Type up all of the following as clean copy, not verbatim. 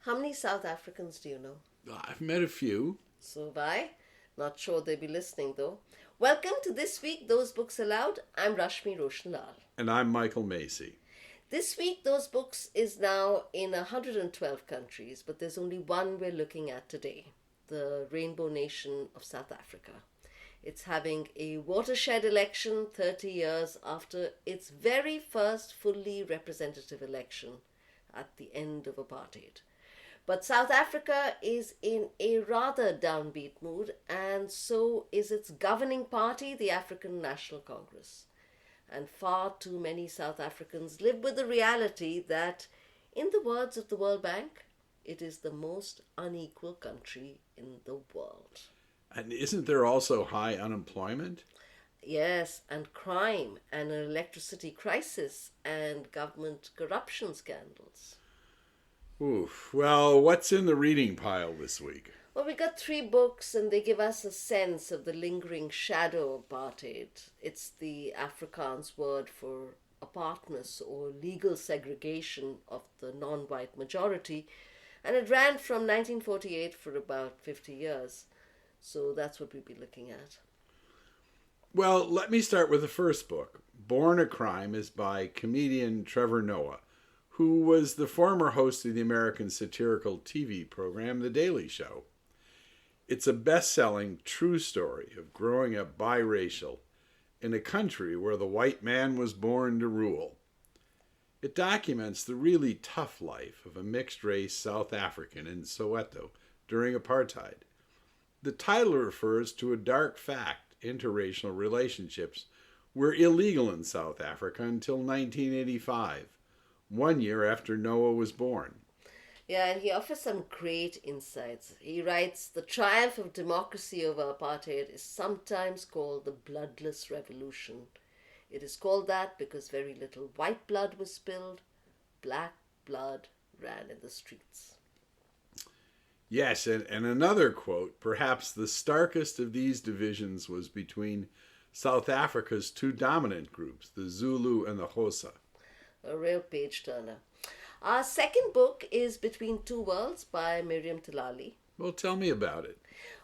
How many South Africans do you know? I've met a few. So have I. Not sure they'll be listening though. Welcome to This Week, Those Books Aloud. I'm Rashmi Roshanlal. And I'm Michael Macy. This Week, Those Books is now in 112 countries, but there's only one we're looking at today, the Rainbow Nation of South Africa. It's having a watershed election 30 years after its very first fully representative election at the end of apartheid. But South Africa is in a rather downbeat mood, and so is its governing party, the African National Congress. And far too many South Africans live with the reality that, in the words of the World Bank, it is the most unequal country in the world. And isn't there also high unemployment? Yes, and crime, and an electricity crisis, and government corruption scandals. Oof. Well, what's in the reading pile this week? Well, we got 3 books, and they give us a sense of the lingering shadow of apartheid. It's the Afrikaans word for apartness or legal segregation of the non-white majority, and it ran from 1948 for about 50 years. So that's what we'll be looking at. Well, let me start with the first book. Born a Crime is by comedian Trevor Noah, who was the former host of the American satirical TV program The Daily Show. It's a best-selling true story of growing up biracial in a country where the white man was born to rule. It documents the really tough life of a mixed-race South African in Soweto during apartheid. The title refers to a dark fact: interracial relationships were illegal in South Africa until 1985, 1 year after Noah was born. Yeah, and he offers some great insights. He writes, "The triumph of democracy over apartheid is sometimes called the bloodless revolution. It is called that because very little white blood was spilled. Black blood ran in the streets." Yes, and another quote: perhaps the starkest of these divisions was between South Africa's 2 dominant groups, the Zulu and the Xhosa. A real page turner. Our second book is Between Two Worlds by Miriam Tilali. Well, tell me about it.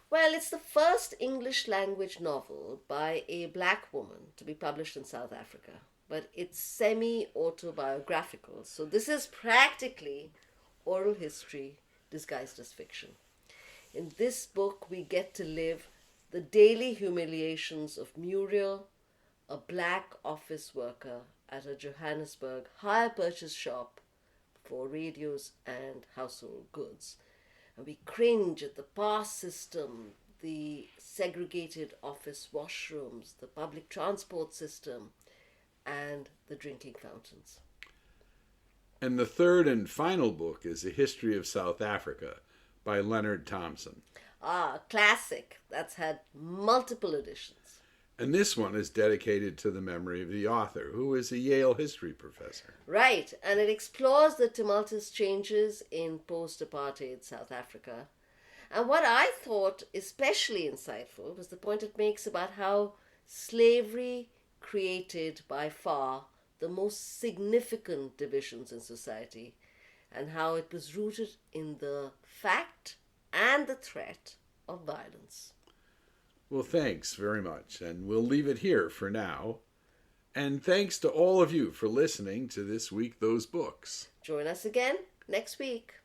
Well, it's the first English language novel by a black woman to be published in South Africa, but it's semi-autobiographical. So this is practically oral history disguised as fiction. In this book, we get to live the daily humiliations of Muriel, a black office worker at a Johannesburg hire purchase shop for radios and household goods. And we cringe at the pass system, the segregated office washrooms, the public transport system, and the drinking fountains. And the third and final book is A History of South Africa by Leonard Thompson. Ah, a classic that's had multiple editions. And this one is dedicated to the memory of the author, who is a Yale history professor. Right, and it explores the tumultuous changes in post-apartheid South Africa. And what I thought especially insightful was the point it makes about how slavery created by far the most significant divisions in society, and how it was rooted in the fact and the threat of violence. Well, thanks very much, and we'll leave it here for now. And thanks to all of you for listening to This Week, Those Books. Join us again next week.